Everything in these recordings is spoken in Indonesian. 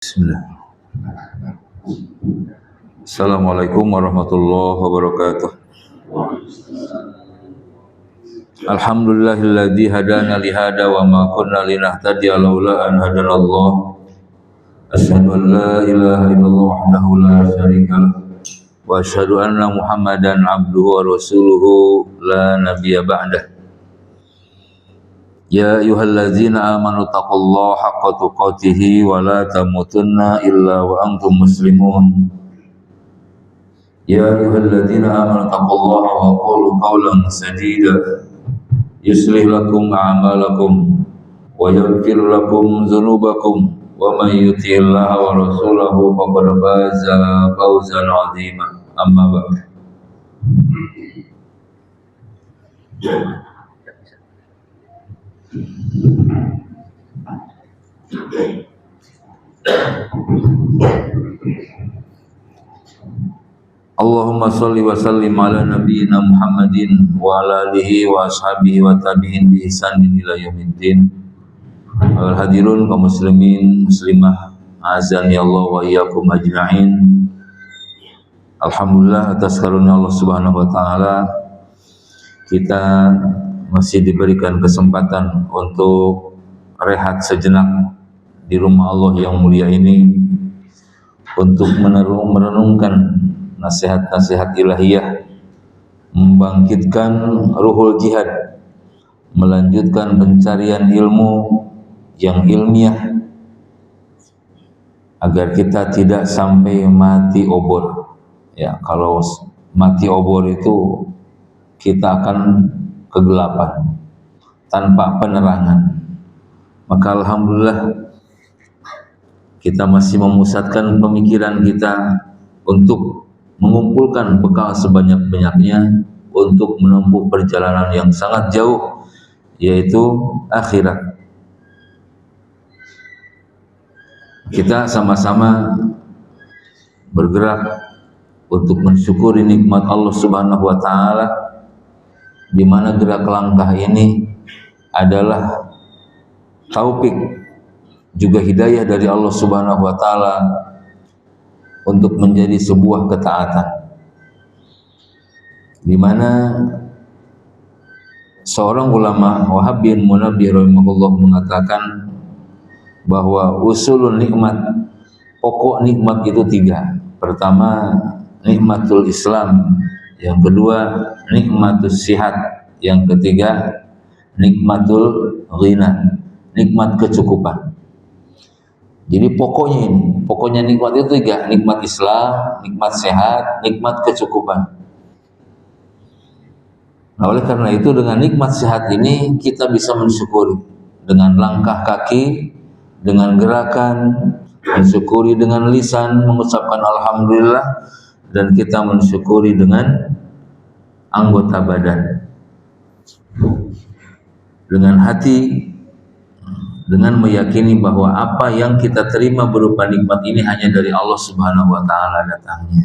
Bismillah. Assalamualaikum warahmatullahi wabarakatuh. Alhamdulillahilladzi hadana li hada wa ma kunna linahtadiya laula an hadanallah. Asyhadu an la ilaha illallah wahdahu la syarika lah wa asyhadu anna Muhammadan abduhu wa rasuluhu la nabiyya ba'dah. Ya ayyuhalladzina amanu taqullaha haqqa tuqatih wa la tamutunna illa wa antum muslimun. Ya ayyuhalladzina amanu taqullaha wa qulu qawlan sadida yuslih lakum a'malakum wa yaghfir lakum dzunubakum wa may yuti'illaha wa rasulahu faqad faza fawzan 'azima. Amma ba'd. Allahumma salli wa sallim ala nabiyyina Muhammadin wa ala alihi wa ashabihi wa tabi'in bi ihsanin ila yaumiddin. Al-hadirun kaum muslimin muslimah azani Allah wa iyyakum ajma'in. Alhamdulillah atas karunia Allah Subhanahu wa taala kita masih diberikan kesempatan untuk rehat sejenak di rumah Allah yang mulia ini untuk merenungkan nasihat-nasihat ilahiyah, membangkitkan ruhul jihad, melanjutkan pencarian ilmu yang ilmiah agar kita tidak sampai mati obor. Ya, kalau mati obor itu kita akan kegelapan tanpa penerangan. Maka alhamdulillah kita masih memusatkan pemikiran kita untuk mengumpulkan bekal sebanyak-banyaknya untuk menempuh perjalanan yang sangat jauh, yaitu akhirat. Kita sama-sama bergerak untuk mensyukuri nikmat Allah Subhanahu wa taala, di mana gerak langkah ini adalah taufik juga hidayah dari Allah Subhanahu wa taala untuk menjadi sebuah ketaatan, di mana seorang ulama Wahabiyin Munabbih rahimahullah mengatakan bahwa usulun nikmat, pokok nikmat itu tiga. Pertama, nikmatul Islam. Yang kedua, nikmatus sihat. Yang ketiga, nikmatul ghina, nikmat kecukupan. Jadi pokoknya nikmat itu tiga: nikmat Islam, nikmat sehat, nikmat kecukupan. Nah, oleh karena itu dengan nikmat sehat ini kita bisa mensyukuri dengan langkah kaki, dengan gerakan, mensyukuri dengan lisan, mengucapkan alhamdulillah, dan kita mensyukuri dengan anggota badan, dengan hati, dengan meyakini bahwa apa yang kita terima berupa nikmat ini hanya dari Allah Subhanahu wa taala datangnya.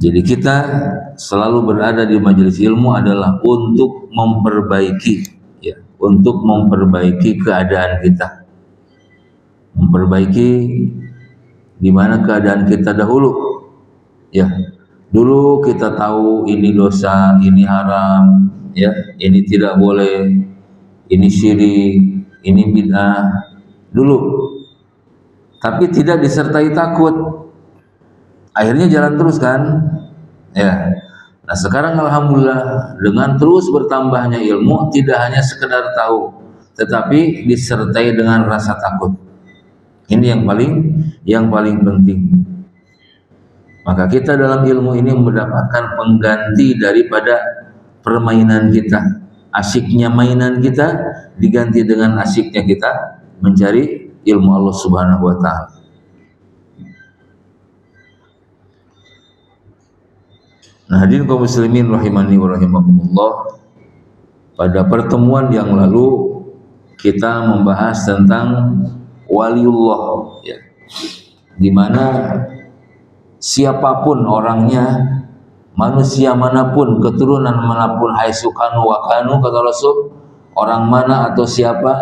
Jadi kita selalu berada di majelis ilmu adalah untuk memperbaiki, ya, untuk memperbaiki keadaan kita, memperbaiki di mana keadaan kita dahulu, ya. Dulu kita tahu ini dosa, ini haram, ya, ini tidak boleh, ini syirik, ini bid'ah dulu. Tapi tidak disertai takut. Akhirnya jalan terus kan? Ya. Nah, sekarang alhamdulillah dengan terus bertambahnya ilmu tidak hanya sekedar tahu, tetapi disertai dengan rasa takut. Ini yang paling penting. Maka kita dalam ilmu ini mendapatkan pengganti daripada permainan kita. Asyiknya mainan kita diganti dengan asyiknya kita mencari ilmu Allah Subhanahu wa taala. Nah, hadirin kaum muslimin rahimani wa rahimakumullah, pada pertemuan yang lalu kita membahas tentang waliullah, ya, di mana siapapun orangnya, manusia manapun, keturunan manapun, haitsu kanu wa kanu, kata Rasul, orang mana atau siapa,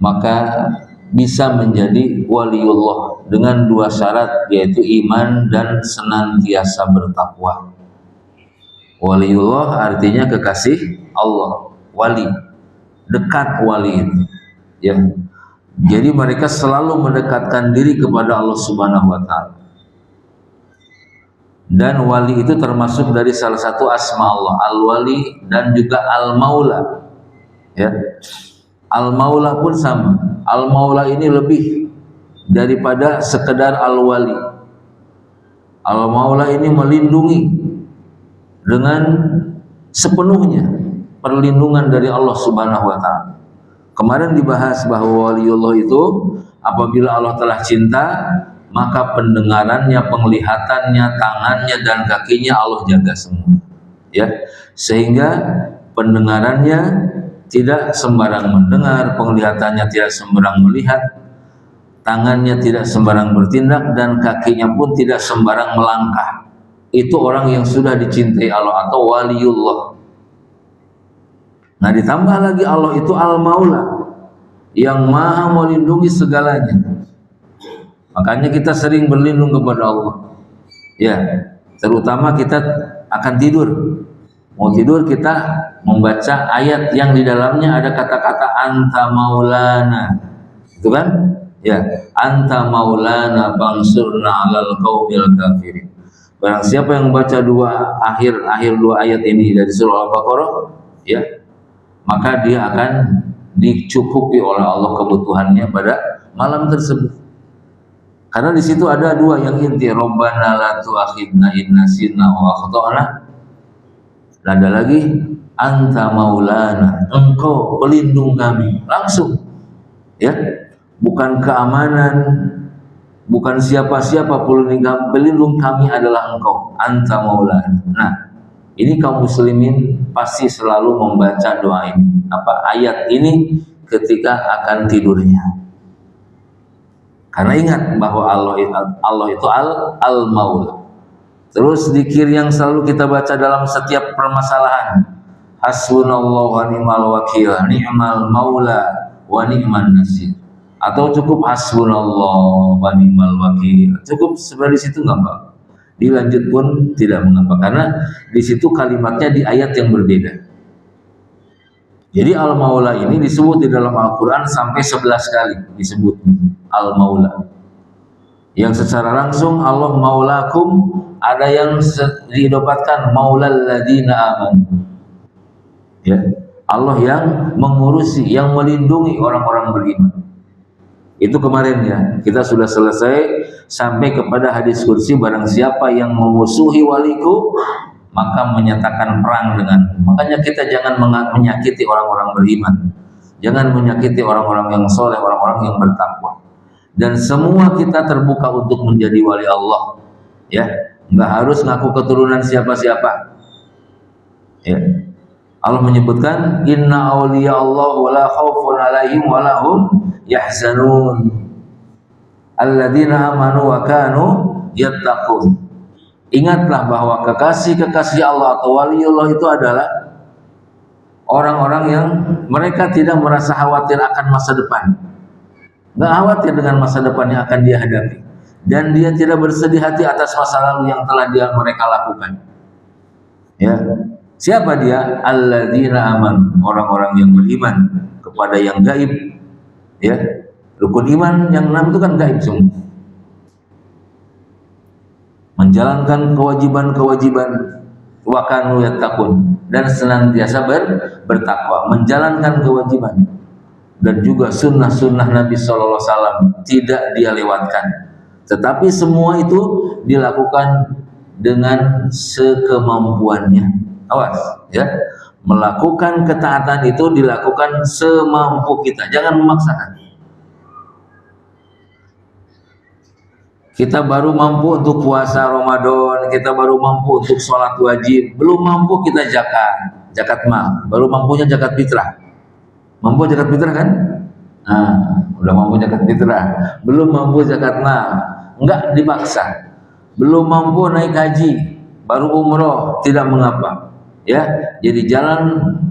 maka bisa menjadi waliullah dengan dua syarat, yaitu iman dan senantiasa bertakwa. Waliullah artinya kekasih Allah, wali, dekat wali itu, ya. Jadi mereka selalu mendekatkan diri kepada Allah Subhanahu wa taala. Dan wali itu termasuk dari salah satu asma Allah, Al-Wali dan juga Al-Maula. Ya. Al-Maula pun sama. Al-Maula ini lebih daripada sekedar Al-Wali. Al-Maula ini melindungi dengan sepenuhnya, perlindungan dari Allah Subhanahu wa taala. Kemarin dibahas bahwa waliullah itu apabila Allah telah cinta, maka pendengarannya, penglihatannya, tangannya dan kakinya Allah jaga semua. Ya. Sehingga pendengarannya tidak sembarang mendengar, penglihatannya tidak sembarang melihat, tangannya tidak sembarang bertindak, dan kakinya pun tidak sembarang melangkah. Itu orang yang sudah dicintai Allah atau waliullah. Nah, ditambah lagi Allah itu Al-Maula, yang maha melindungi segalanya. Makanya kita sering berlindung kepada Allah. Ya, terutama kita akan tidur. Mau tidur kita membaca ayat yang di dalamnya ada kata-kata anta maulana. Itu kan? Ya, anta maulana bangsurna 'alal qaumil kafirin. Barang siapa yang membaca akhir dua ayat ini dari surah Al-Baqarah, ya, maka dia akan dicukupi oleh Allah kebutuhannya pada malam tersebut. Karena di situ ada dua yang inti, Rabbana la tu'akhidna in nasina wa akhtana. Ada lagi anta maulana, engkau pelindung kami. Langsung, ya, bukan keamanan, bukan siapa-siapa, pelindung kami adalah engkau, anta maulana. Nah, ini kaum muslimin pasti selalu membaca doa ini, ayat ini ketika akan tidurnya. Karena ingat bahwa Allah itu Al-Maula. Terus zikir yang selalu kita baca dalam setiap permasalahan, hasbunallahu wa ni'mal wakil, ni'mal maula wa ni'man nasir. Atau cukup hasbunallahu wa ni'mal wakil. Cukup sebenarnya di situ nggak apa. Dilanjut pun tidak mengapa, karena di situ kalimatnya di ayat yang berbeda. Jadi Al-Maula ini disebut di dalam Al-Quran sampai 11 kali disebut Al-Maula. Yang secara langsung Allah maulakum, ada yang diidopatkan maulal ladina aman. Ya, Allah yang mengurusi, yang melindungi orang-orang beriman. Itu kemarin ya, kita sudah selesai sampai kepada hadis kursi, barang siapa yang memusuhi waliku maka menyatakan perang dengan. Makanya kita jangan menyakiti orang-orang beriman, jangan menyakiti orang-orang yang soleh, orang-orang yang bertakwa. Dan semua kita terbuka untuk menjadi wali Allah, ya, nggak harus ngaku keturunan siapa-siapa. Ya. Allah menyebutkan inna awliya Allah wala khaufun alaihim walahum yahzanun alladzina amanu wa kanu yattaqun. Ingatlah bahwa kekasih-kekasih Allah atau waliullah itu adalah orang-orang yang mereka tidak merasa khawatir akan masa depan, nggak khawatir dengan masa depan yang akan dia hadapi, dan dia tidak bersedih hati atas masa lalu yang telah mereka lakukan. Ya, siapa dia? Alladzina aman, orang-orang yang beriman kepada yang gaib. Ya, rukun iman yang 6 itu kan gaib semua. Menjalankan kewajiban-kewajiban wa kanu yattaqun, dan senantiasa bertakwa, menjalankan kewajiban, dan juga sunnah-sunnah Nabi Sallallahu Alaihi Wasallam tidak dia lewatkan. Tetapi semua itu dilakukan dengan sekemampuannya. Awas, ya, melakukan ketaatan itu dilakukan semampu kita, jangan memaksakan. Kita baru mampu untuk puasa Ramadan, kita baru mampu untuk sholat wajib, belum mampu kita zakat mal, baru mampunya zakat fitrah. Mampu zakat fitrah kan? Nah, udah mampu zakat fitrah, belum mampu zakat mal, enggak dipaksa. Belum mampu naik haji, baru umroh, tidak mengapa. Ya, jadi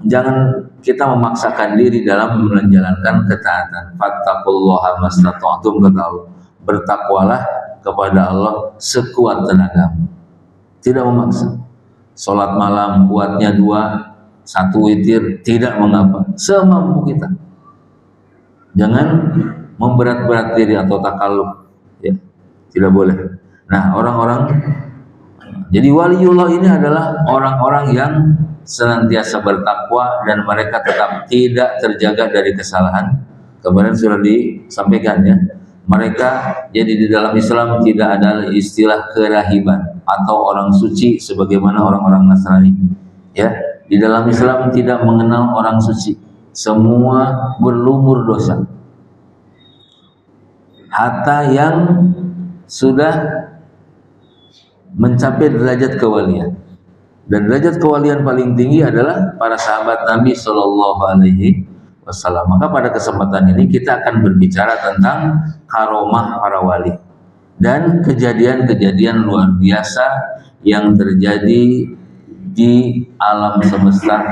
jangan kita memaksakan diri dalam menjalankan ketaatan. Fattaqullaha mastata'tum, kata Allah. Bertakwalah kepada Allah sekuat tenagamu. Tidak memaksa. Salat malam kuatnya 2, 1 witir, tidak mengapa, semampu kita. Jangan memberat-berat diri atau takalluf, ya. Tidak boleh. Nah, jadi waliullah ini adalah orang-orang yang senantiasa bertakwa dan mereka tetap tidak terjaga dari kesalahan. Kemarin sudah disampaikan, ya. Mereka jadi di dalam Islam tidak ada istilah kerahiban atau orang suci sebagaimana orang-orang Nasrani, ya. Di dalam Islam tidak mengenal orang suci. Semua berlumur dosa. Hatta yang sudah mencapai derajat kewalian. Dan derajat kewalian paling tinggi adalah para sahabat Nabi Shallallahu Alaihi Wasallam. Maka pada kesempatan ini kita akan berbicara tentang karomah para wali dan kejadian-kejadian luar biasa yang terjadi di alam semesta,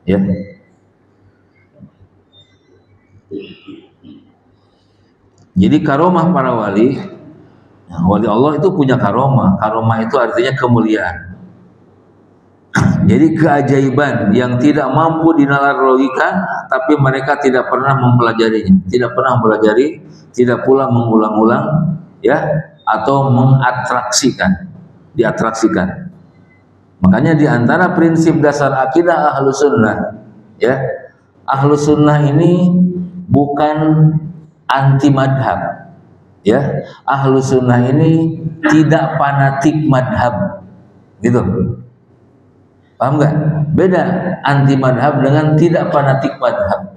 ya. Jadi karomah para wali, wali Allah itu punya karomah. Karomah itu artinya kemuliaan. Jadi keajaiban yang tidak mampu dinalar logika, tapi mereka tidak pernah mempelajarinya, tidak pernah mempelajari, tidak pula mengulang-ulang, ya, atau diatraksikan. Makanya di antara prinsip dasar akidah Ahlus Sunnah, ya, Ahlus Sunnah ini bukan anti madhab, ya. Ahlus Sunnah ini tidak fanatik madhab, gitu. Paham nggak? Beda anti madhab dengan tidak fanatik madhab.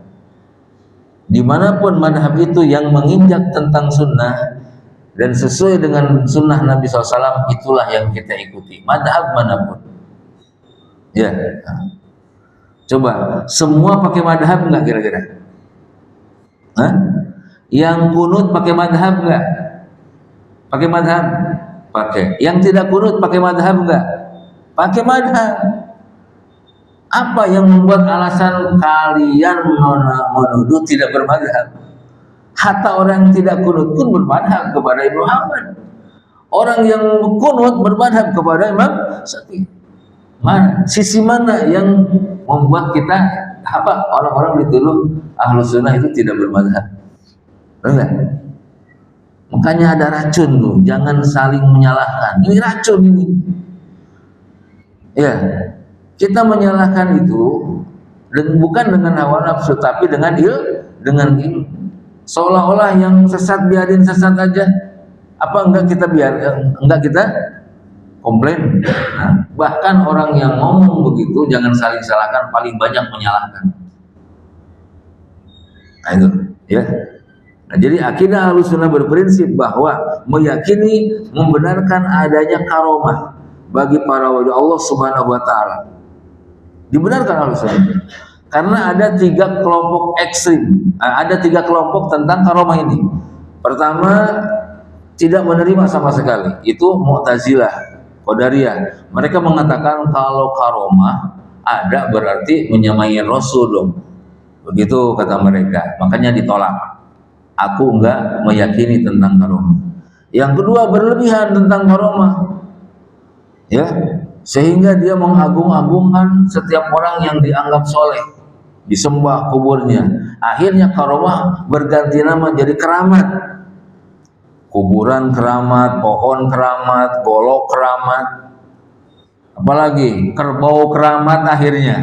Dimanapun madhab itu yang menginjak tentang sunnah dan sesuai dengan sunnah Nabi SAW, itulah yang kita ikuti. Madhab manapun, ya. Coba semua pakai madhab nggak kira-kira? Hah? Yang kunut pakai madhab nggak? Pakai madhab? Pakai. Yang tidak kunut pakai madhab nggak? Pakai madhab. Apa yang membuat alasan kalian menuduh tidak bermadhab? Hatta orang yang tidak kunut pun bermadhab kepada Imam Ahmad. Orang yang kunut bermadhab kepada Imam Syafi'i. Sisi mana yang membuat kita orang-orang dituduh Ahlus Sunnah itu tidak bermadhab? Enggak. Makanya ada racun tuh, jangan saling menyalahkan. Ini racun ini. Ya. Kita menyalahkan itu bukan dengan hawa nafsu, tapi dengan ilmu. Seolah-olah yang sesat biarin sesat aja. Apa enggak kita enggak kita komplain. Nah, bahkan orang yang ngomong begitu jangan saling salahkan, paling banyak menyalahkan. Nah, itu, ya. Nah, jadi akidah Ahlussunnah berprinsip bahwa meyakini membenarkan adanya karomah bagi para wali Allah Subhanahu wa taala. Dibenarkan Ahlussunnah. Karena ada 3 kelompok ekstrim, ada 3 kelompok tentang karomah ini. Pertama, tidak menerima sama sekali, itu Mu'tazilah, Qadariyah. Mereka mengatakan kalau karomah ada berarti menyamai Rasul dong. Begitu kata mereka, makanya ditolak. Aku enggak meyakini tentang karomah. Yang kedua, berlebihan tentang karomah, ya, sehingga dia mengagung-agungkan setiap orang yang dianggap soleh, disembah kuburnya. Akhirnya karomah berganti nama jadi keramat. Kuburan keramat, pohon keramat, golok keramat, apalagi kerbau keramat akhirnya.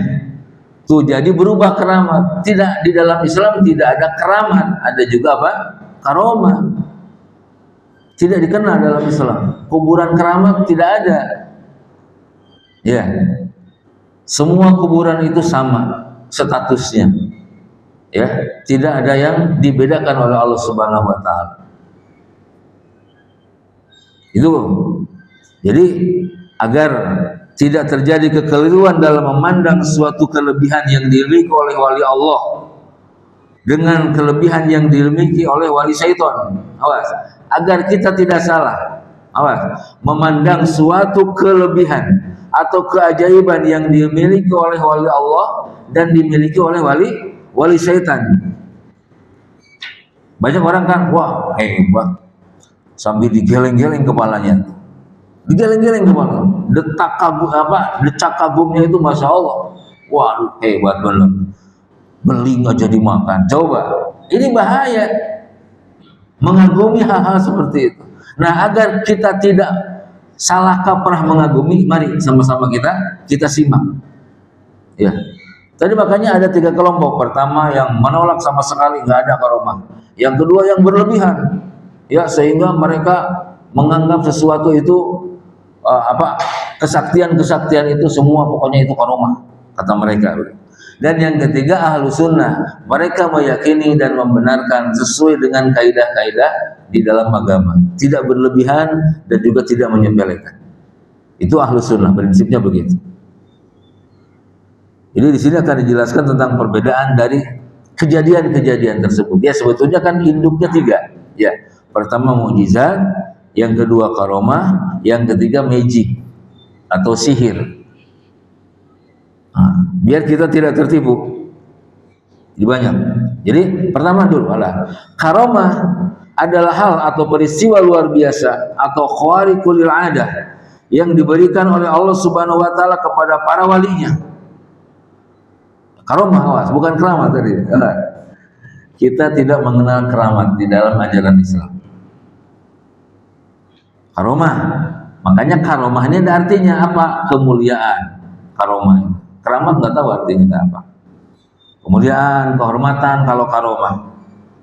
Tuh jadi berubah keramat. Tidak, di dalam Islam tidak ada keramat, ada juga apa? Karomah. Tidak dikenal dalam Islam. Kuburan keramat tidak ada. Ya. Semua kuburan itu sama statusnya. Ya, tidak ada yang dibedakan oleh Allah Subhanahu wa taala. Itu. Jadi agar tidak terjadi kekeliruan dalam memandang suatu kelebihan yang dimiliki oleh wali Allah dengan kelebihan yang dimiliki oleh wali syaitan. Awas, agar kita tidak salah. Awas, memandang suatu kelebihan atau keajaiban yang dimiliki oleh wali Allah dan dimiliki oleh wali syaitan. Banyak orang kan, wah hebat, sambil digeleng-geleng kepalanya, digeleng-geleng kepala, decak kagumnya itu masya Allah, waduh hebat benar, beling aja dimakan. Coba, ini bahaya mengagumi hal-hal seperti itu. Nah, agar kita tidak salah kaprah mengagumi, mari sama-sama kita simak. Ya, tadi makanya ada 3 kelompok. Pertama yang menolak sama sekali nggak ada karomah. Yang kedua yang berlebihan, ya sehingga mereka menganggap sesuatu itu kesaktian itu semua pokoknya itu karomah kata mereka. Dan yang ketiga ahlu sunnah, mereka meyakini dan membenarkan sesuai dengan kaidah-kaidah di dalam agama, tidak berlebihan dan juga tidak menyepelekan. Itu ahlu sunnah, prinsipnya begitu. Jadi di sini akan dijelaskan tentang perbedaan dari kejadian-kejadian tersebut. Ya sebetulnya kan induknya 3. Ya, pertama mukjizat, yang kedua karomah, yang ketiga magic atau sihir. Nah, biar kita tidak tertipu. Jadi banyak. Jadi pertama dulu karomah adalah hal atau peristiwa luar biasa atau khawariqul adah yang diberikan oleh Allah Subhanahu wa taala kepada para walinya. Karomah, awas, bukan keramat tadi. Kita tidak mengenal keramat di dalam ajaran Islam. Karomah, makanya karomah ini ada artinya apa? Kemuliaan. Karomah. Keramat nggak tahu artinya apa. Kemuliaan, kehormatan kalau karomah.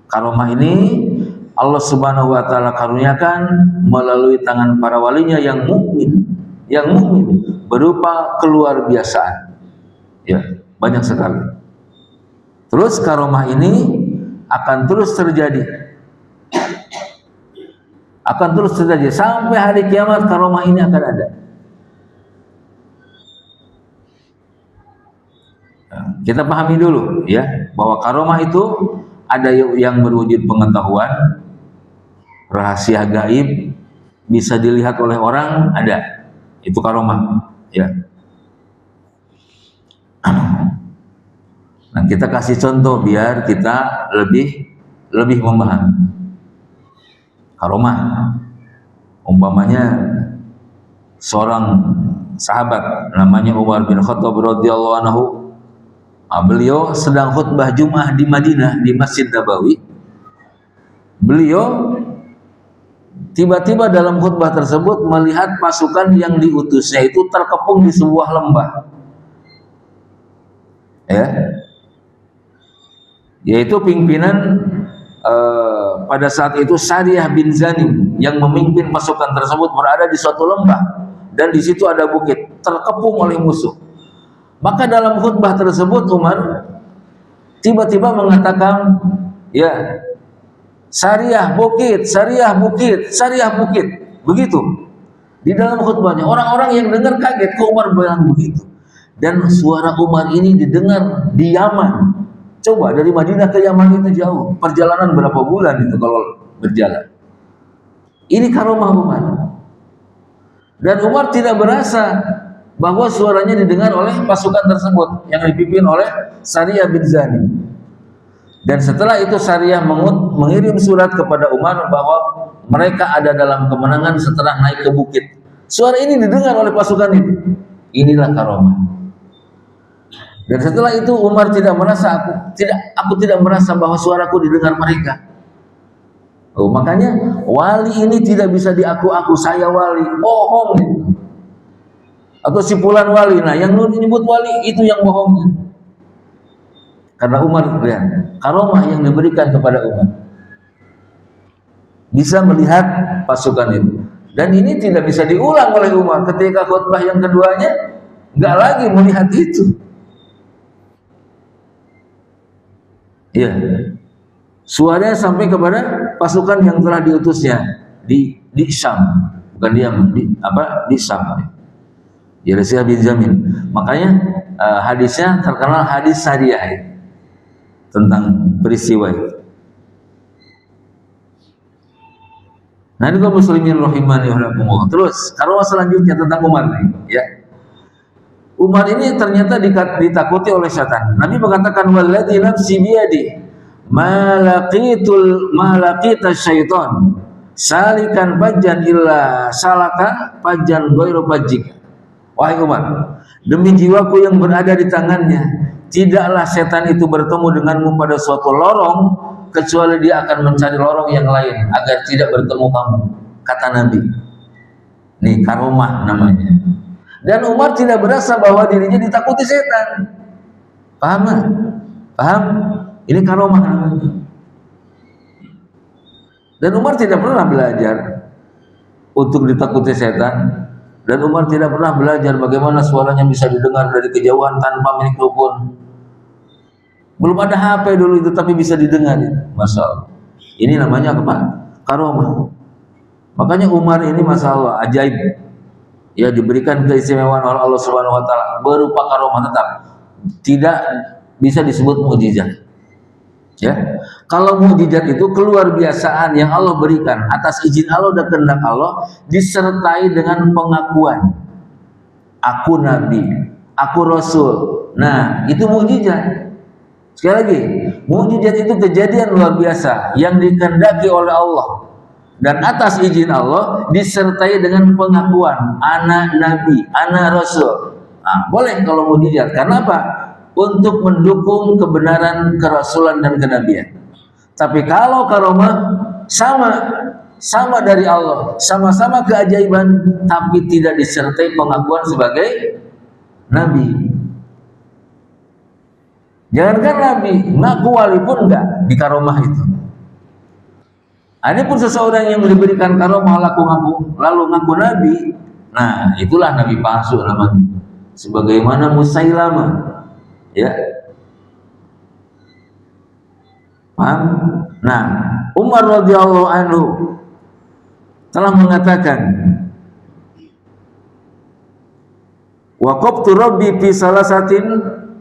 Karomah ini Allah Subhanahu wa taala karuniakan melalui tangan para walinya yang mukmin berupa keluar biasaan. Ya, banyak sekali. Terus karomah ini akan terus terjadi. Sampai hari kiamat karomah ini akan ada. Kita pahami dulu ya bahwa karomah itu ada yang berwujud pengetahuan, rahasia gaib, bisa dilihat oleh orang, ada. Itu karomah, ya. Nah, kita kasih contoh biar kita lebih memahami. Karomah, umpamanya seorang sahabat namanya Umar bin Khattab radhiyallahu anhu. Beliau sedang khutbah Jumat di Madinah di Masjid Nabawi. Beliau tiba-tiba dalam khutbah tersebut melihat pasukan yang diutusnya itu terkepung di sebuah lembah. Ya. Yaitu pimpinan pada saat itu Sariyah bin Zanim yang memimpin pasukan tersebut berada di suatu lembah dan di situ ada bukit terkepung oleh musuh. Maka dalam khutbah tersebut Umar tiba-tiba mengatakan, ya, Sariyah bukit, Sariyah bukit, Sariyah bukit. Begitu. Di dalam khutbahnya orang-orang yang dengar kaget kok Umar bilang begitu. Dan suara Umar ini didengar di Yaman. Coba dari Madinah ke Yaman itu jauh. Perjalanan berapa bulan itu kalau berjalan. Ini karomah Umar. Dan Umar tidak berasa bahwa suaranya didengar oleh pasukan tersebut yang dipimpin oleh Sariyah bin Zanim. Dan setelah itu Sariyah mengirim surat kepada Umar bahwa mereka ada dalam kemenangan setelah naik ke bukit. Suara ini didengar oleh pasukan itu. Inilah karomah. Dan setelah itu Umar tidak merasa aku tidak merasa bahwa suaraku didengar mereka. Makanya wali ini tidak bisa diaku-aku, saya wali, bohong. Atau si fulan wali, nah yang menyebut wali itu yang bohongnya. Karena Umar, ya, karomah yang diberikan kepada Umar, bisa melihat pasukan itu. Dan ini tidak bisa diulang oleh Umar ketika khutbah yang keduanya, nggak lagi melihat itu. Ya, suaranya sampai kepada pasukan yang telah diutusnya di Syam, bukan di Syam. Sariyah bin Zamin. Makanya hadisnya terkenal hadis Sariyah tentang peristiwa itu. Nah, ini kaum muslimin rahimani wa rahimakumullah. Terus karomah selanjutnya tentang Umar nih, ya. Umar ini ternyata ditakuti oleh setan. Nabi mengatakan walladzi nafsi biyadi malaqita syaitan salikan fajjan illa salaka fajjan ghairu fajjik. Wahai Umar, demi jiwaku yang berada di tangannya, tidaklah setan itu bertemu denganmu pada suatu lorong kecuali dia akan mencari lorong yang lain agar tidak bertemu kamu, kata Nabi. Nih karomah namanya. Dan Umar tidak berasa bahwa dirinya ditakuti setan. Paham nggak? Paham? Ini karomah namanya. Dan Umar tidak pernah belajar untuk ditakuti setan. Dan Umar tidak pernah belajar bagaimana suaranya bisa didengar dari kejauhan tanpa mikrofon. Belum ada HP dulu itu, tapi bisa didengar. Masya Allah. Ini namanya apa? Karomah. Makanya Umar ini Masya Allah ajaib. Ya, diberikan keistimewaan oleh Allah Subhanahu wa taala berupa karomah, tetap tidak bisa disebut mukjizat. Ya. Kalau mukjizat itu keluar biasaan yang Allah berikan atas izin Allah dan kehendak Allah disertai dengan pengakuan. Aku nabi, aku rasul. Nah, itu mukjizat. Sekali lagi, mukjizat itu kejadian luar biasa yang dikehendaki oleh Allah. Dan atas izin Allah disertai dengan pengakuan anak nabi, anak rasul. Nah, boleh kalau mukjizat. Karena apa? Untuk mendukung kebenaran kerasulan dan kenabian. Tapi kalau karomah sama dari Allah, sama-sama keajaiban, tapi tidak disertai pengakuan sebagai nabi. Jangankan nabi, ngaku wali pun enggak di karomah itu. Adapun seseorang yang diberikan karomah lalu ngaku nabi, nah itulah nabi palsu namanya. Sebagaimana Musailamah, ya. Paham? Nah, Umar radhiyallahu anhu telah mengatakan, waqaftu rabbi fi salasatin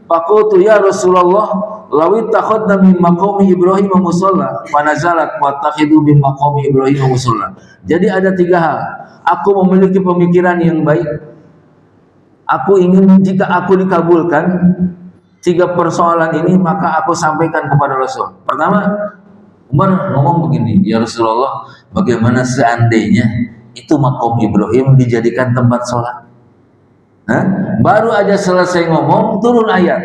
faqultu ya Rasulullah lawi takhadna min maqami Ibrahim musalla wa nazalat wa takhidu min maqami Ibrahim musalla. Jadi ada 3 hal. Aku memiliki pemikiran yang baik. Aku ingin jika aku dikabulkan 3 persoalan ini maka aku sampaikan kepada Rasul. Pertama, Umar ngomong begini, ya Rasulullah, bagaimana seandainya itu maqam Ibrahim dijadikan tempat sholat? Baru aja selesai ngomong turun ayat.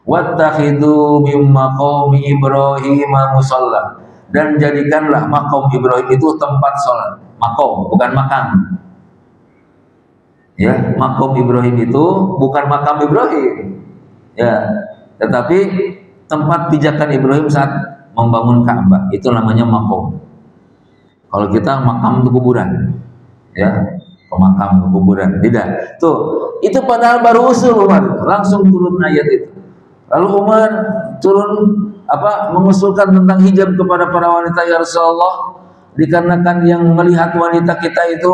Wattakhidu mim maqami Ibrahim musalla, dan jadikanlah maqam Ibrahim itu tempat sholat. Maqam bukan makam. Ya, maqam Ibrahim itu bukan makam Ibrahim. Ya, tetapi tempat pijakan Ibrahim saat membangun Ka'bah itu namanya maqam. Kalau kita makam itu kuburan. Ya, pemakam kuburan. Tidak. Tuh, itu padahal baru usul Umar, langsung turun ayat itu. Lalu Umar turun mengusulkan tentang hijab kepada para wanita, ya Rasulullah, dikarenakan yang melihat wanita kita itu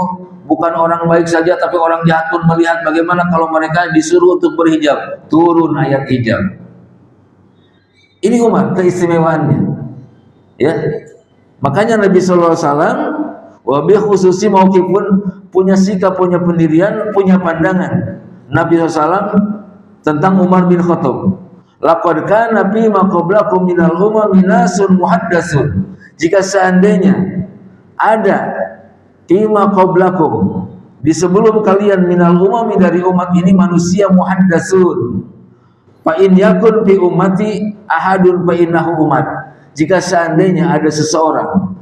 bukan orang baik saja tapi orang jahat pun melihat, bagaimana kalau mereka disuruh untuk berhijab? Turun ayat hijab. Ini Umar keistimewaannya. Ya. Makanya Nabi sallallahu alaihi wasallam wabi khususi mauqifun, punya sikap, punya pendirian, punya pandangan Nabi SAW tentang Umar bin Khattab. Laqad kana fi ma qablakum minal umami nasun muhaddatsun. Jika seandainya ada fi ma qablakum, di sebelum kalian, minal umami, dari umat ini, manusia muhaddatsun, fa in yakun fi ummati ahadun fa innahu umat. Jika seandainya ada seseorang,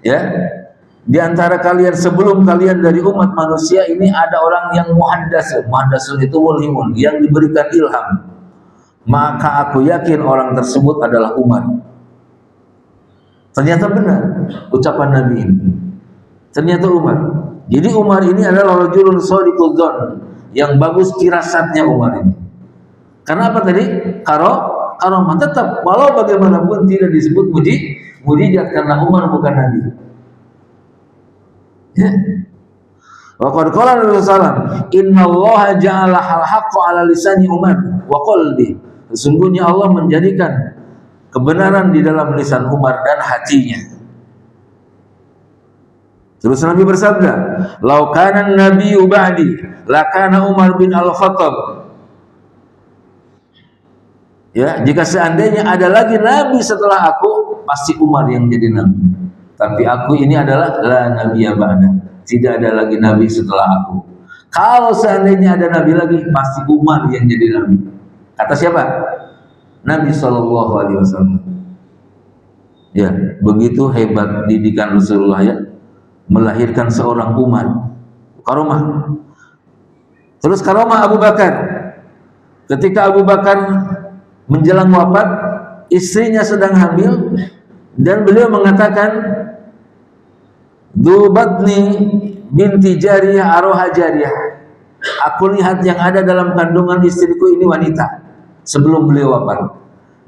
ya, di antara kalian sebelum kalian dari umat manusia ini ada orang yang muhaddatsun. Muhaddatsun itu mulhimun, yang diberikan ilham. Maka aku yakin orang tersebut adalah Umar. Ternyata benar ucapan Nabi ini. Ternyata Umar. Jadi Umar ini adalah rajulun shadiqul dzan, yang bagus firasatnya Umar ini. Karena apa tadi? Karomah tetap walau bagaimanapun tidak disebut mujizat karena Umar bukan Nabi. Ya. Wa qad qala Rasulullah sallallahu, innallaha ja'ala al-haqqa 'ala lisani Umar wa qalbi. Sesungguhnya Allah menjadikan kebenaran di dalam lisan Umar dan hatinya. Terus Nabi bersabda, "Lau kana an-nabiyyu ba'di, lakana Umar bin Al-Khattab." Ya, jika seandainya ada lagi nabi setelah aku, pasti Umar yang jadi nabi. Tapi aku ini adalah la nabiyya ba'da. Tidak ada lagi nabi setelah aku. Kalau seandainya ada nabi lagi, pasti Umar yang jadi nabi. Kata siapa? Nabi Shallallahu Alaihi Wasallam. Ya, begitu hebat didikan Rasulullah ya, melahirkan seorang Umar. Karomah. Terus karomah Abu Bakar. Ketika Abu Bakar menjelang wafat, istrinya sedang hamil dan beliau mengatakan, "Dubatni binti jariyah aroha jariyah." Aku lihat yang ada dalam kandungan istriku ini wanita sebelum beliau wafat.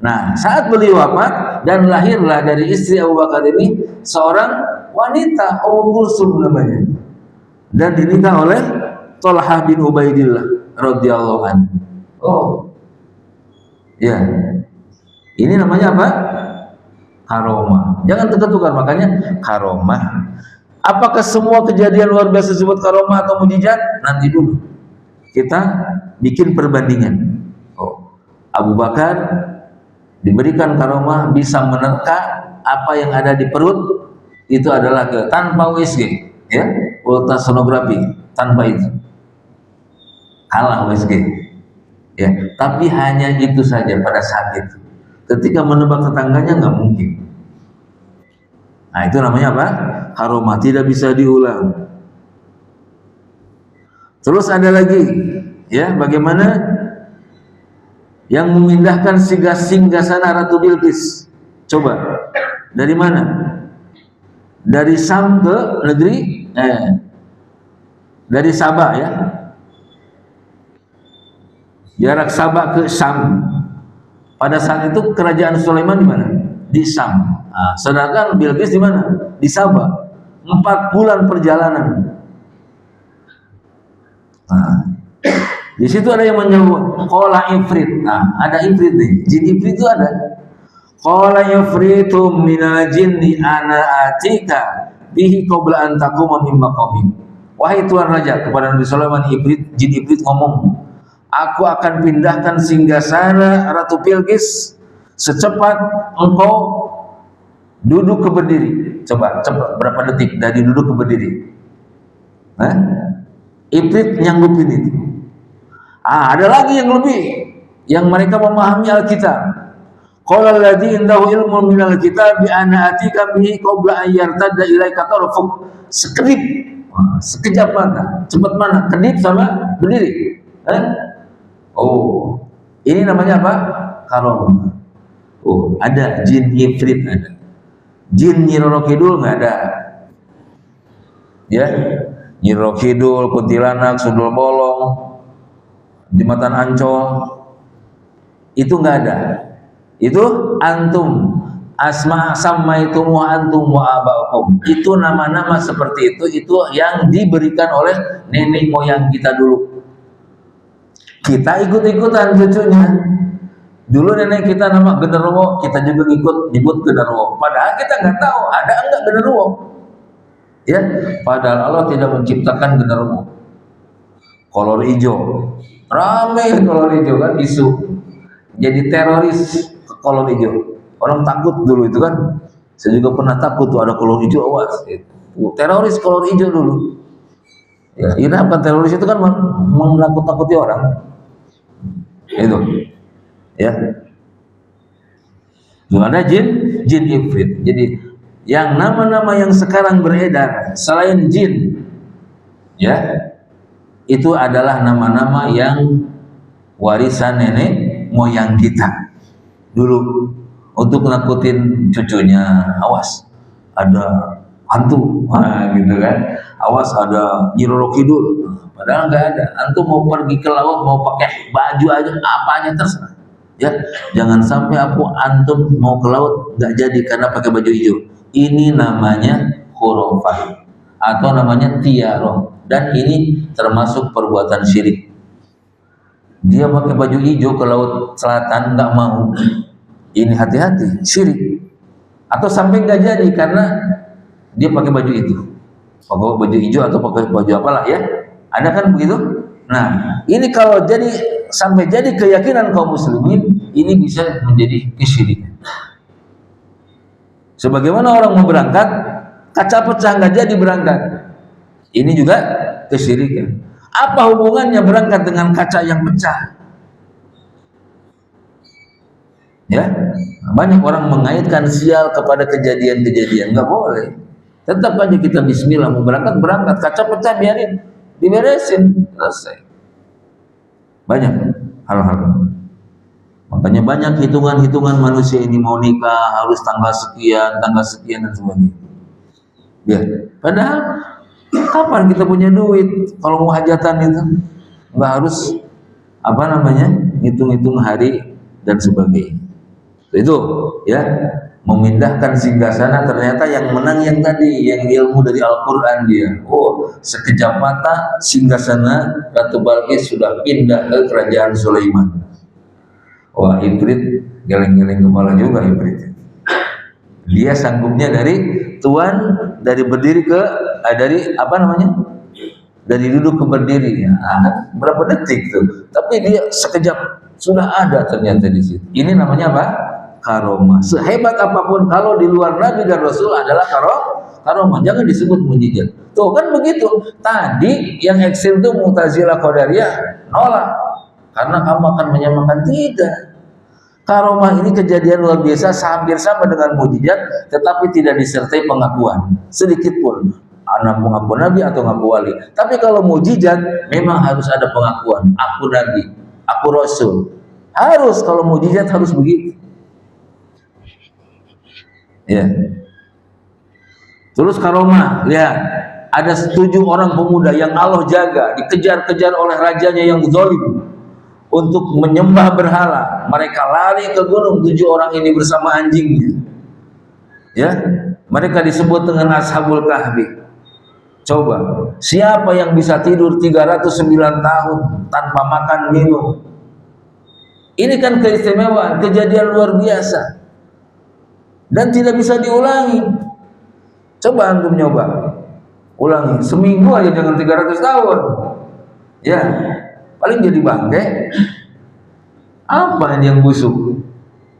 Nah, saat beliau wafat dan lahirlah dari istri Abu Bakar ini seorang wanita, Ummu Kulsum namanya, dan dinikah oleh Thalhah bin Ubaidillah radhiyallahu anhu. Oh, ya, ini namanya apa? Karomah. Jangan tukar-tukar, makanya karomah. Apakah semua kejadian luar biasa disebut karomah atau mukjizat? Nanti dulu kita bikin perbandingan. Oh, Abu Bakar diberikan karomah bisa menerka apa yang ada di perut, itu adalah tanpa USG, ya, ultrasonografi, tanpa itu kalah USG, ya. Tapi hanya itu saja pada saat itu. Ketika menebak tetangganya nggak mungkin. Nah, itu namanya apa? Karomah, tidak bisa diulang. Terus ada lagi, ya, bagaimana yang memindahkan singgasana Ratu Bilqis. Coba, dari mana? Dari Sam ke negeri, dari Sabah ya. Jarak Sabah ke Sam. Pada saat itu kerajaan Sulaiman di mana? Di Sam. Nah, sedangkan Bilqis di mana? Di Sabah. 4 bulan perjalanan. Nah, di situ ada yang menyebut qala ifrit. Nah, ada ifrit nih. Jin ifrit itu ada. Qala ifritum minal jinni ana atika bihi qabla an taquma min maqamik. Wahai Tuan Raja, kepada Nabi Sulaiman, jin ifrit ngomong, aku akan pindahkan singgasana Ratu Bilqis secepat engkau duduk ke berdiri. Coba berapa detik dari duduk ke berdiri? Ifrit nyanggupin itu. Ada lagi yang lebih, yang mereka memahami Alkitab. Qala alladzi indahu ilmun minal kitab bi ana atika bihi qabla an yartadda ilaika tarfuk. Sekedip, sekejap mata, cepat mana? Kedip sama berdiri. Oh, ini namanya apa? Karomah. Oh, ada jin ifrit, ada. Jin Nyi Roro Kidul nggak ada. Ya, Nyi Roro Kidul, kuntilanak, sundul bolong, jembatan Ancol, itu nggak ada. Itu antum asma sammaitumu antum wa abaukum. Itu nama-nama seperti itu yang diberikan oleh nenek moyang kita dulu. Kita ikut-ikutan cucunya. Dulu nenek kita nama Genderuwo, kita juga ikut nyebut Genderuwo. Padahal kita nggak tahu ada enggak Genderuwo. Ya, padahal Allah tidak menciptakan Genderuwo. Kolor hijau, ramai kolor hijau kan, isu jadi teroris kolor hijau. Orang takut dulu itu kan. Saya juga pernah takut tuh ada kolor hijau, awas. Teroris kolor hijau dulu. Ya, ini apa teroris itu kan menakut-nakuti orang. Itu. Ya. Ada jin ifrit. Jadi yang nama-nama yang sekarang beredar selain jin, ya, itu adalah nama-nama yang warisan nenek moyang kita dulu untuk nakutin cucunya. Awas ada hantu, gitu kan. Awas ada Nyi Roro Kidul. Padahal nggak ada. Antum mau pergi ke laut, mau pakai baju aja, apa aja terserah. Ya, jangan sampai antum mau ke laut nggak jadi karena pakai baju hijau. Ini namanya khurafah atau namanya tiaroh, dan ini termasuk perbuatan syirik. Dia pakai baju hijau ke laut selatan nggak mau, ini hati-hati syirik. Atau sampai nggak jadi karena dia pakai baju itu. pakai baju hijau atau pakai baju apalah ya, ada kan begitu. Nah, ini kalau jadi sampai jadi keyakinan kaum muslimin, ini bisa menjadi kesyirikan. Sebagaimana orang mau berangkat, kaca pecah nggak jadi berangkat, ini juga kesyirikan. Apa hubungannya berangkat dengan kaca yang pecah? Ya, banyak orang mengaitkan sial kepada kejadian-kejadian, nggak boleh. Tetap aja kita Bismillah, mau berangkat berangkat, kaca pecah biarin, diberesin, selesai. Banyak hal-hal. Makanya banyak hitungan-hitungan manusia ini mau nikah harus tanggal sekian dan sebagainya. Ya, padahal kapan kita punya duit kalau mau hajatan itu? Nggak harus hitung-hitung hari dan sebagainya. Itu ya, memindahkan singgasana, ternyata yang menang yang tadi, yang ilmu dari Al-Quran dia. Oh, sekejap mata singgasana Ratu Balqis sudah pindah ke kerajaan Sulaiman. Wah, Ibrit geleng-geleng kepala juga Ibrit. Dia sanggupnya dari tuan, dari berdiri ke dari duduk ke berdiri ya. Berapa detik tuh, tapi dia sekejap sudah ada ternyata di situ. Ini namanya apa? Karomah. Sehebat apapun kalau di luar Nabi dan Rasul adalah karomah, jangan disebut mujizat. Tuh kan begitu. Tadi yang ekstrim itu Mu'tazilah Qadariyah nolak karena kamu akan menyamakan. Tidak. Karomah ini kejadian luar biasa, hampir sama dengan mujizat, tetapi tidak disertai pengakuan sedikit pun. Anak mengaku Nabi atau mengaku wali. Tapi kalau mujizat memang harus ada pengakuan. Aku Nabi, aku Rasul. Harus, kalau mujizat harus begitu. Ya. Terus karomah, lihat, ada 7 orang pemuda yang Allah jaga, dikejar-kejar oleh rajanya yang zalim untuk menyembah berhala. Mereka lari ke gunung, 7 orang ini bersama anjingnya. Ya, mereka disebut dengan Ashabul Kahfi. Coba, siapa yang bisa tidur 309 tahun tanpa makan minum? Ini kan keistimewaan, kejadian luar biasa. Dan tidak bisa diulangi. Coba antum nyoba ulangi seminggu aja, jangan 300 tahun ya, paling jadi bangke. Apa yang busuk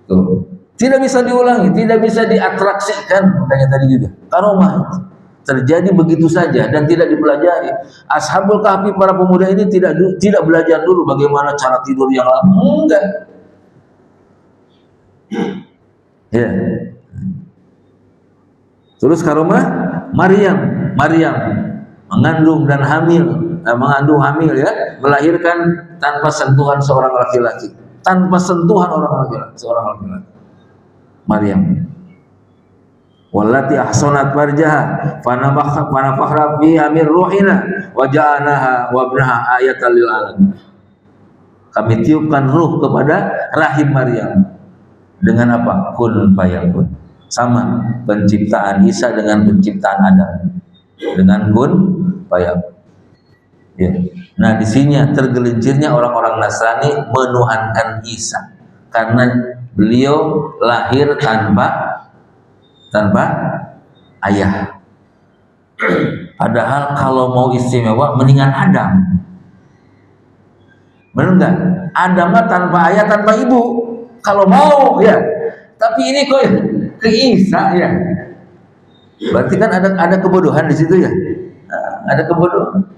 tuh, tidak bisa diulangi, tidak bisa diatraksikan. Makanya tadi juga karomah terjadi begitu saja dan tidak dipelajari. Ashabul Kahfi, para pemuda ini tidak belajar dulu bagaimana cara tidur yang lama, enggak ya. Terus karomah Maryam mengandung hamil ya, melahirkan tanpa sentuhan seorang laki-laki, seorang laki-laki. Maryam. Wallati ahsanat farjaha fanafakhna fiha min ruhina wa ja'alnaha wa ibnaha ayatan lil alamin. Kami tiupkan ruh kepada rahim Maryam dengan apa? Kun fayakun. Sama penciptaan Isa dengan penciptaan Adam, dengan kun fayakun. Ya. Nah, di sini tergelincirnya orang-orang Nasrani menuhankan Isa karena beliau lahir tanpa ayah. Padahal kalau mau istimewa mendingan Adam. Benar enggak? Adam tanpa ayah, tanpa ibu. Kalau mau ya. Tapi ini kok ke Isa ya. Berarti kan ada kebodohan di situ ya. Ada kebodohan.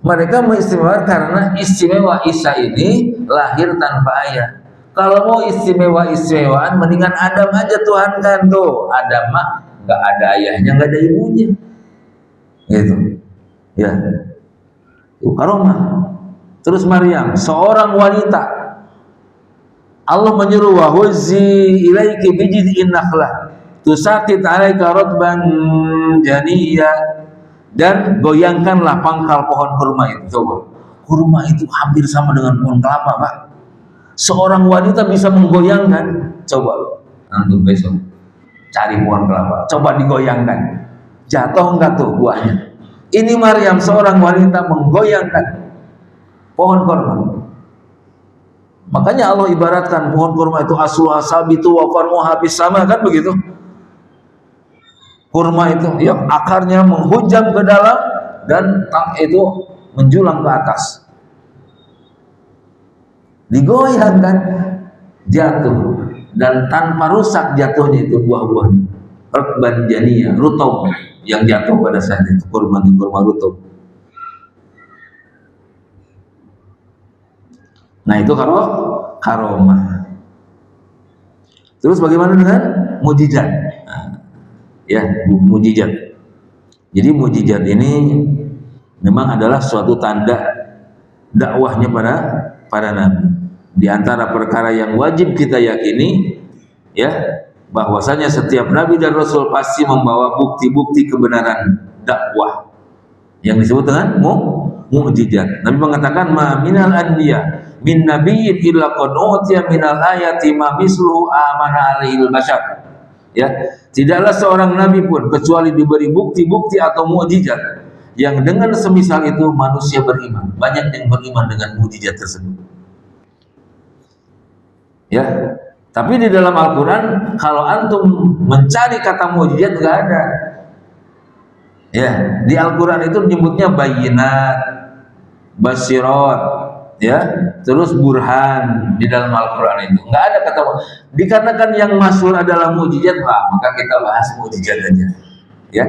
Mereka mengistimewakan karena istimewa Isa ini lahir tanpa ayah. Kalau mau istimewaan mendingan Adam aja Tuhan kan tuh. Adam mah nggak ada ayahnya, nggak ada ibunya. Gitu. Ya. Itu karomah. Terus Maryam, seorang wanita. Allah menyuruh wa huzzi ilaiki bijid'in nakhlah tusaqit 'alaika ratban janiyya, dan goyangkanlah pangkal pohon kurma itu. Coba, kurma itu hampir sama dengan pohon kelapa, Pak. Seorang wanita bisa menggoyangkan. Coba antum besok cari pohon kelapa, coba digoyangkan, jatuh enggak tuh buahnya? Ini Maryam, seorang wanita, menggoyangkan pohon kurma. Makanya Allah ibaratkan pohon kurma itu asluha sabitu wa far'uha bis sama, kan begitu. kurma itu yang akarnya menghujam ke dalam dan itu menjulang ke atas. Digoyang kan, jatuh, dan tanpa rusak jatuhnya itu buah-buahnya. Rutban janiyah, rutub yang jatuh pada saat itu, kurma rutub. Nah itu kalau karomah. Terus bagaimana dengan mujizat? Nah, ya, mujizat. Jadi mujizat ini memang adalah suatu tanda dakwahnya para nabi. Di antara perkara yang wajib kita yakini, ya, bahwasanya setiap nabi dan rasul pasti membawa bukti-bukti kebenaran dakwah yang disebut dengan mukjizat. Nabi mengatakan, ma minal anbiya min nabiyyin illa qad utiya minal ayati ma misluhu amana alaihil bashar. Ya, tidaklah seorang nabi pun kecuali diberi bukti-bukti atau mukjizat yang dengan semisal itu manusia beriman. Banyak yang beriman dengan mukjizat tersebut. Ya, tapi di dalam Al-Quran kalau antum mencari kata mukjizat nggak ada. Ya, di Al-Quran itu menyebutnya bayinat, basyirat, ya, terus burhan di dalam Al-Quran itu nggak ada kata. Dikatakan yang masyhur adalah mukjizat, maka kita bahas mukjizat aja. Ya,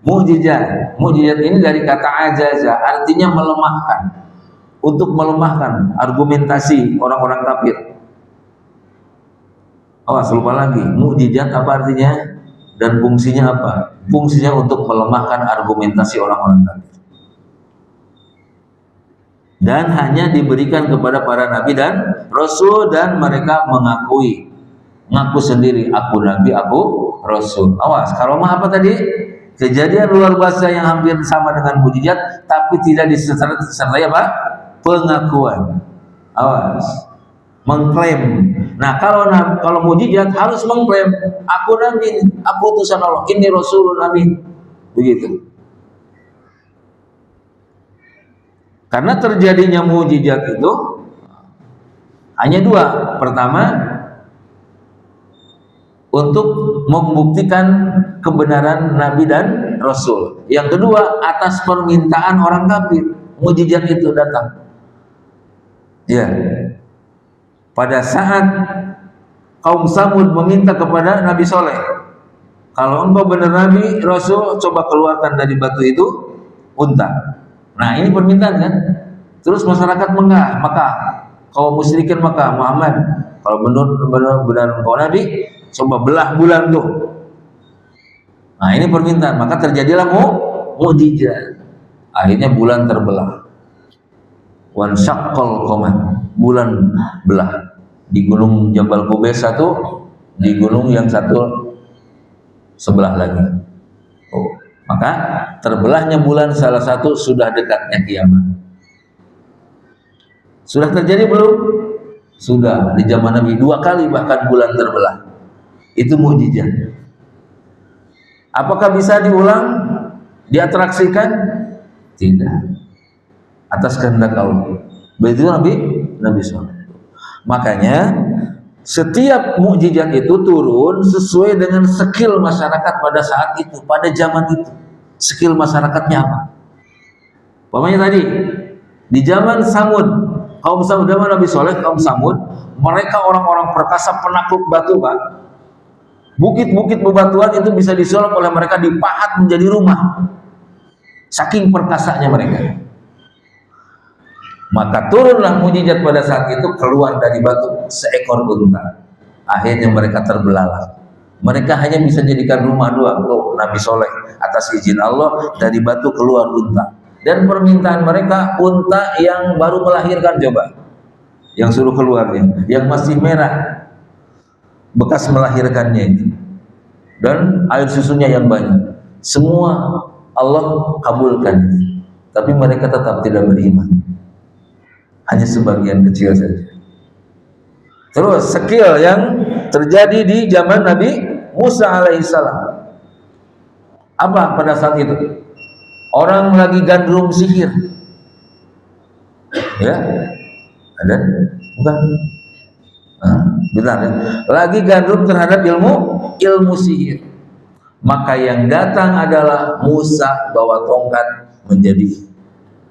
mukjizat ini dari kata ajaza, artinya melemahkan, untuk melemahkan argumentasi orang-orang kafir. Awas, lupa lagi, mukjizat apa artinya dan fungsinya apa? Fungsinya untuk melemahkan argumentasi orang-orang kafir. Dan hanya diberikan kepada para nabi dan rasul, dan mereka ngaku sendiri, aku nabi, aku rasul. Awas, karomah apa tadi? Kejadian luar biasa yang hampir sama dengan mukjizat, tapi tidak disertai apa? Pengakuan. Awas, mengklaim. Nah, kalau mukjizat harus mengklaim, aku nabi, aku utusan Allah, ini rasulun amin. Begitu. Karena terjadinya mukjizat itu hanya dua. Pertama, untuk membuktikan kebenaran nabi dan rasul. Yang kedua, atas permintaan orang kafir, mukjizat itu datang. Ya. Pada saat kaum Samud meminta kepada Nabi Soleh, kalau engkau benar Nabi, Rasul, coba keluarkan dari batu itu unta. Nah, ini permintaan kan? Terus masyarakat Makkah, kaum musyrikin Makkah, Muhammad, kalau benar engkau Nabi, coba belah bulan tuh. Nah, ini permintaan, maka terjadilah mukjizat. Akhirnya bulan terbelah. Wan syaqqal qamar, bulan belah. Di gunung Jabal Qubais satu, di gunung yang satu sebelah lagi. Maka terbelahnya bulan salah satu sudah dekatnya kiamat. Sudah terjadi belum? Sudah, di zaman Nabi 2 kali bahkan bulan terbelah. Itu mukjizat. Apakah bisa diulang? Diatraksikan? Tidak. Atas kehendak Allah. Begitu Nabi SAW. Makanya setiap mukjizat itu turun sesuai dengan skill masyarakat pada saat itu, pada zaman itu. Skill masyarakatnya apa? Pokoknya tadi di zaman Samud, kaum Samud, zaman Nabi Soleh, kaum Samud, mereka orang-orang perkasa, penakluk batu, Pak. Bukit-bukit bebatuan itu bisa disulap oleh mereka, dipahat menjadi rumah. Saking perkasanya mereka. Maka turunlah mukjizat pada saat itu, keluar dari batu seekor unta. Akhirnya mereka terbelalak. Mereka hanya bisa jadikan rumah doang. Loh, Nabi Soleh atas izin Allah dari batu keluar unta. Dan permintaan mereka unta yang baru melahirkan, coba, yang suruh keluarnya, yang masih merah bekas melahirkannya itu, dan air susunya yang banyak. Semua Allah kabulkan, tapi mereka tetap tidak beriman. Hanya sebagian kecil saja. Terus skill yang terjadi di zaman Nabi Musa alaihissalam. Apa pada saat itu? Orang lagi gandrung sihir. Ya, ada? Bukan? Benar ya? Lagi gandrung terhadap ilmu sihir. Maka yang datang adalah Musa bawa tongkat menjadi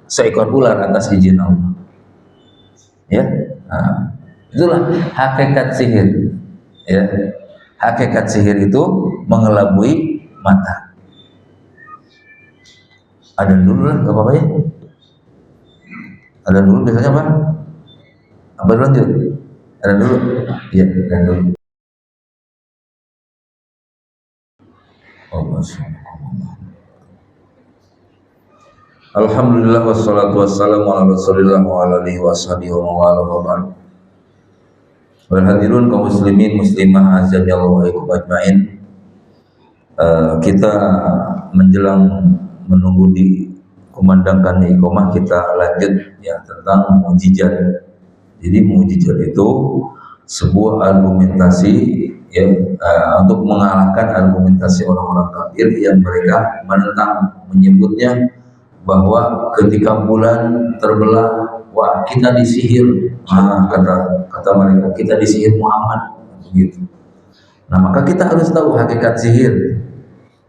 seekor ular atas izin Allah. Ya, nah, itulah hakikat sihir. Ya, hakikat sihir itu mengelabui mata. Ada dulu lah, gak apa-apa ya. Ada dulu biasanya apa? Apa lanjut? Ada dulu. Iya, ada dulu. Alhamdulillah wassalatu wassalamu ala Rasulillah wa ala alihi washabihi wa ala wa ba'd. Wal hadirun kaum muslimin muslimah azza wa ajmain. Kita menjelang menunggu di kumandangkannya iqamah, kita lanjut ya tentang mukjizat. Jadi mukjizat itu sebuah argumentasi ya, untuk mengalahkan argumentasi orang-orang kafir yang mereka menentang, menyebutnya bahwa ketika bulan terbelah, wah kita disihir. Kata mereka, kita disihir Muhammad begitu. Nah, maka kita harus tahu hakikat sihir.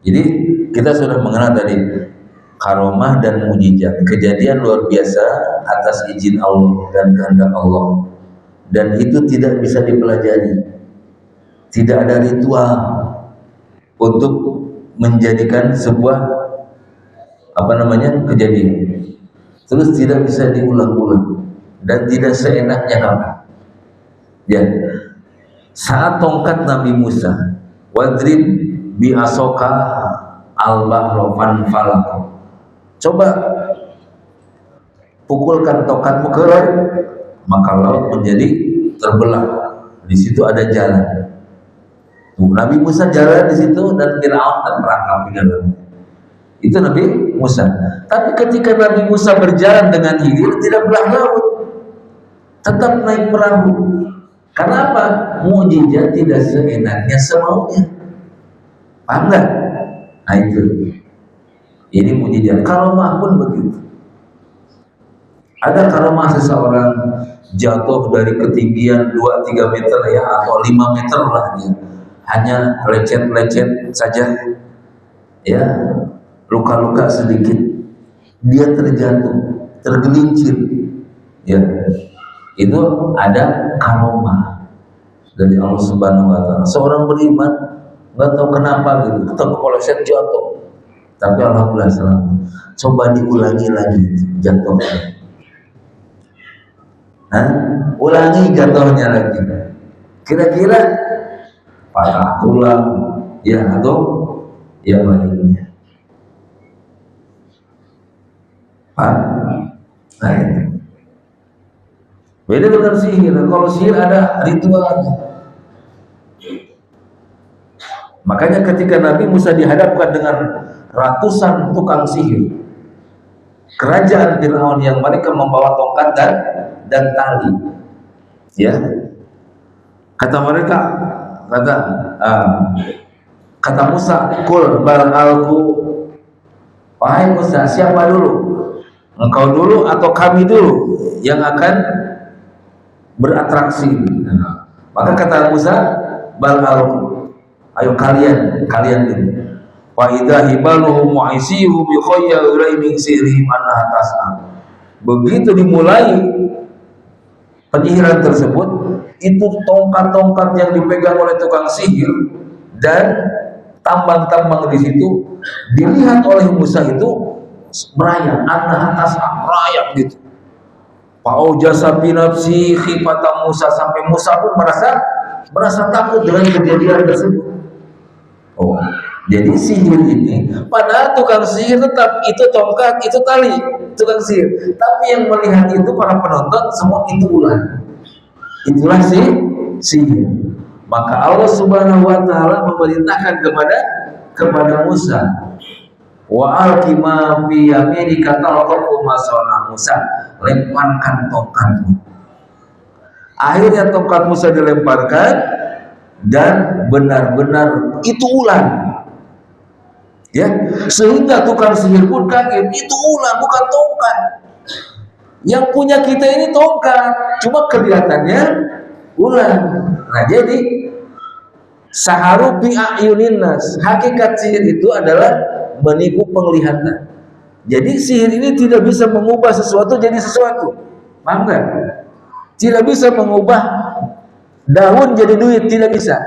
Jadi kita sudah mengenal tadi karomah dan mukjizat, kejadian luar biasa atas izin Allah dan kehendak Allah, dan itu tidak bisa dipelajari. Tidak ada ritual untuk menjadikan sebuah kejadian, terus tidak bisa diulang-ulang dan tidak seenaknya kamu. Ya, saat tongkat Nabi Musa, wadrib bi asoka al-bahra fanfalaq, coba pukulkan tongkatmu ke laut, maka laut menjadi terbelah. Di situ ada jalan. Nabi Musa jalan di situ dan Firaun terperangkap di dalamnya. Itu Nabi Musa. Tapi ketika Nabi Musa berjalan dengan hilir, tidak belah laut, tetap naik perahu. Kenapa? Mukjizat tidak seenaknya semaunya. Paham nggak? Nah itu. Ini mukjizat. Karomah pun begitu. Ada karomah seseorang jatuh dari ketinggian 2-3 meter ya, atau 5 meter lah dia. Hanya lecet-lecet saja. Ya, luka-luka sedikit, dia terjatuh, tergelincir. Ya, itu ada karomah dari Allah Subhanahu Wa Taala. Seorang beriman nggak tahu kenapa gitu, terpeleset jatuh, tapi alhamdulillah selamat. Coba diulangi lagi jatuhnya. Ulangi jatuhnya lagi. Kira-kira patah tulang, ya atau yang lainnya. Nah itu. Beda dengan sihir. Kalau sihir ada ritualnya. Makanya ketika Nabi Musa dihadapkan dengan ratusan tukang sihir, kerajaan Firaun yang mereka membawa tongkat dan tali, ya, kata mereka, kata Musa, kul bal alku, wahai Musa, siapa dulu? Engkau dulu atau kami dulu yang akan beratraksi? Maka kata Musa, bal alku, ayo kalian dulu. Wa idza hibaluhum wa isihum yukhayyalu ilaihi min sirrihim annaha tas'a. Begitu dimulai penyihiran tersebut, itu tongkat-tongkat yang dipegang oleh tukang sihir dan tambang-tambang di situ dilihat oleh Musa itu merayap, annaha tas'a, merayap gitu. Fa'aujasa bi nafsi khifata Musa, sampai Musa pun merasa takut dengan kejadian tersebut. Oh, jadi sihir ini, padahal tukang sihir tetap itu tongkat, itu tali, tukang sihir. Tapi yang melihat itu para penonton semua itu ular. Itulah sihir. Maka Allah Subhanahu Wa Taala memerintahkan kepada Musa, wa alqi ma fi yaminika talqafu ma sawna Musa, lemparkan tongkatmu. Akhirnya tongkat Musa dilemparkan dan benar-benar itu ular. Ya, sehingga tukang sihir pun kaget, itu ular bukan tongkat. Yang punya kita ini tongkat, cuma kelihatannya ular. Nah, jadi Saharu bi ayunin nas. Hakikat sihir itu adalah menipu penglihatan. Jadi sihir ini tidak bisa mengubah sesuatu jadi sesuatu. Paham nggak? Tidak bisa mengubah daun jadi duit, tidak bisa.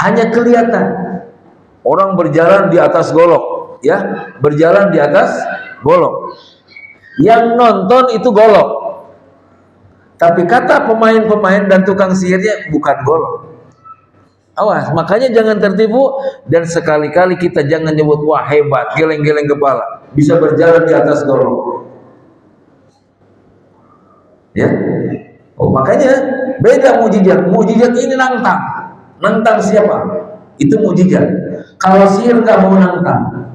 Hanya kelihatan. Orang berjalan di atas golok, ya, berjalan di atas golok. Yang nonton itu golok. Tapi kata pemain-pemain dan tukang sihirnya bukan golok. Awas, makanya jangan tertipu dan sekali-kali kita jangan nyebut wah hebat, geleng-geleng kepala, bisa berjalan di atas golok. Ya. Oh, makanya beda mukjizat. Mukjizat ini nantang. Nantang siapa? Itu mukjizat. Kalau sihir nggak mau nantang.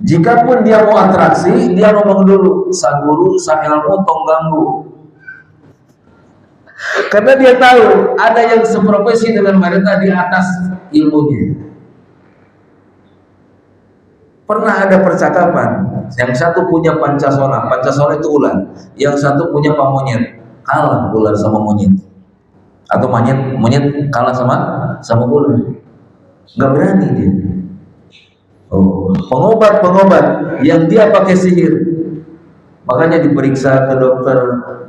Jikapun dia mau atraksi, dia ngomong dulu, sang guru, sang ilmu, tong ganggu. Karena dia tahu ada yang seprofesi dengan mereka di atas ilmunya. Pernah ada percakapan, yang satu punya pancasona, pancasona itu ular, yang satu punya pamonyet, kalah ular sama monyet, atau monyet kalah sama ular, nggak berani dia. Oh, pengobat yang dia pakai sihir, makanya diperiksa ke dokter,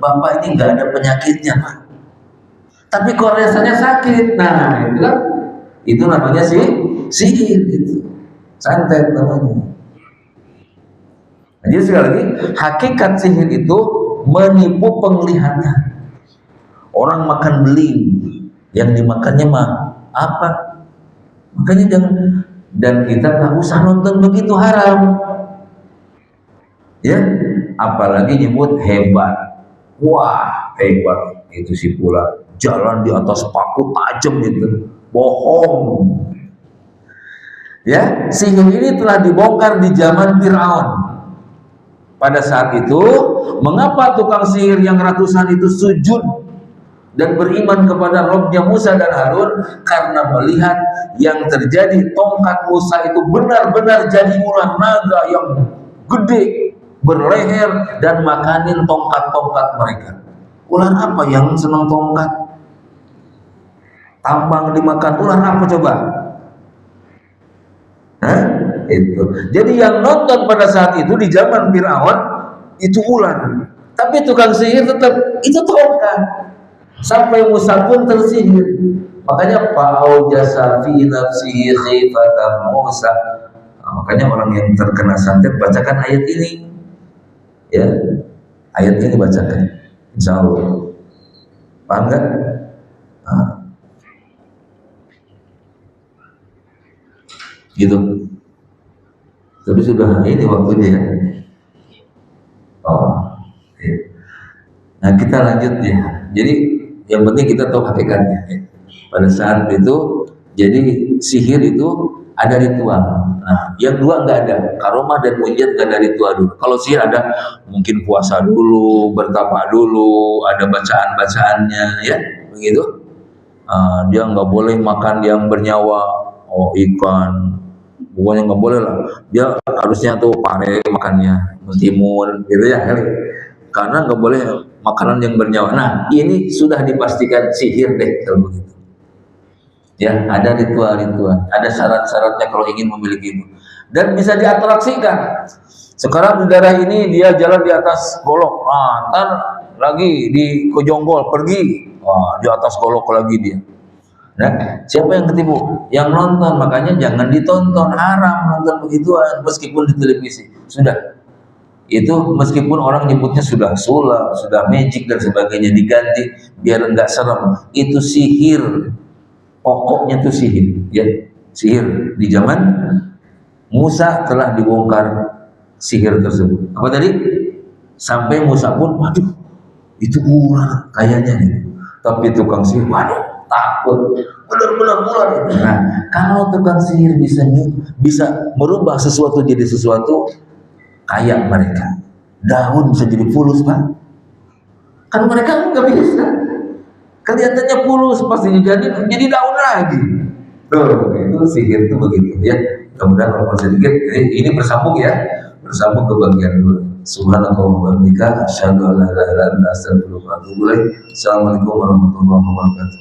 bapak ini nggak ada penyakitnya pak, tapi kok rasanya sakit. Nah itu kan, itu namanya sihir itu. Santet namanya. Jadi sekali lagi, hakikat sihir itu menipu penglihatan. Orang makan beling, yang dimakannya mah apa? Makanya jangan, dan kita nggak usah nonton begitu, haram. Ya, apalagi nyebut hebat. Wah hebat itu si pula jalan di atas paku tajam itu, bohong. Ya, sihir ini telah dibongkar di zaman Fir'aun. Pada saat itu, mengapa tukang sihir yang ratusan itu sujud dan beriman kepada Rabbnya Musa dan Harun? Karena melihat yang terjadi, tongkat Musa itu benar-benar jadi ular naga yang gede, berleher dan makanin tongkat-tongkat mereka. Ular apa yang senang tongkat? Tambang dimakan ular apa coba? Itu. Jadi yang nonton pada saat itu di zaman Fir'aun itu ular, tapi tukang sihir tetap itu tongkat. Sampai Musa pun tersihir. Makanya Fa'au jasa fi nafsihi khifatan Musa. Makanya orang yang terkena santet bacakan ayat ini. Ya, ayat ini bacakan. Insya Allah. Paham nggak? Gitu. Tapi sudah ini waktunya ya. Oh, ya. Nah kita lanjut ya. Jadi yang penting kita tahu hakikatnya. Ya. Pada saat itu, jadi sihir itu ada ritual. Nah, yang dua nggak ada. Karomah dan mujizat nggak ada ritual dulu. Kalau sihir ada, mungkin puasa dulu, bertapa dulu, ada bacaan-bacaannya, ya, begitu. Dia nggak boleh makan yang bernyawa, ikan. Pokoknya nggak boleh lah. Dia harusnya tuh pare makannya, mentimun, gitu ya. Karena nggak boleh makanan yang bernyawa. Nah, ini sudah dipastikan sihir deh kalau begitu. Ya, ada ritual-ritual, ada syarat-syaratnya kalau ingin memiliki itu. Dan bisa diatraksikan. Sekarang di daerah ini dia jalan di atas golok. Ntar lagi di Kejonggol pergi, di atas golok lagi dia. Nah, siapa yang ketipu? Yang nonton. Makanya jangan ditonton, haram nonton begituan meskipun di televisi. Sudah. Itu meskipun orang nyebutnya sudah sulap, sudah magic dan sebagainya, diganti biar enggak serem. Itu sihir. Pokoknya itu sihir, ya. Sihir di zaman Musa telah dibongkar sihir tersebut. Apa tadi? Sampai Musa pun, waduh, itu ular kayaknya nih. Tapi tukang sihir, waduh, takut, benar-benar ular. Nah, kalau tukang sihir bisa merubah sesuatu jadi sesuatu, kayak mereka, daun bisa jadi fulus, Pak. Kan mereka nggak bisa. Kelihatannya fulus, pasti jadi daun lagi. Tuh, itu sihir itu begitu, ya. Kemudian kalau sedikit, ini bersambung ya, bersambung ke bagian dulu. Subhanallah wa bihamdika, asyhadu an la ilaha illa anta, astaghfiruka wa atubu ilaik. Assalamualaikum warahmatullahi wabarakatuh.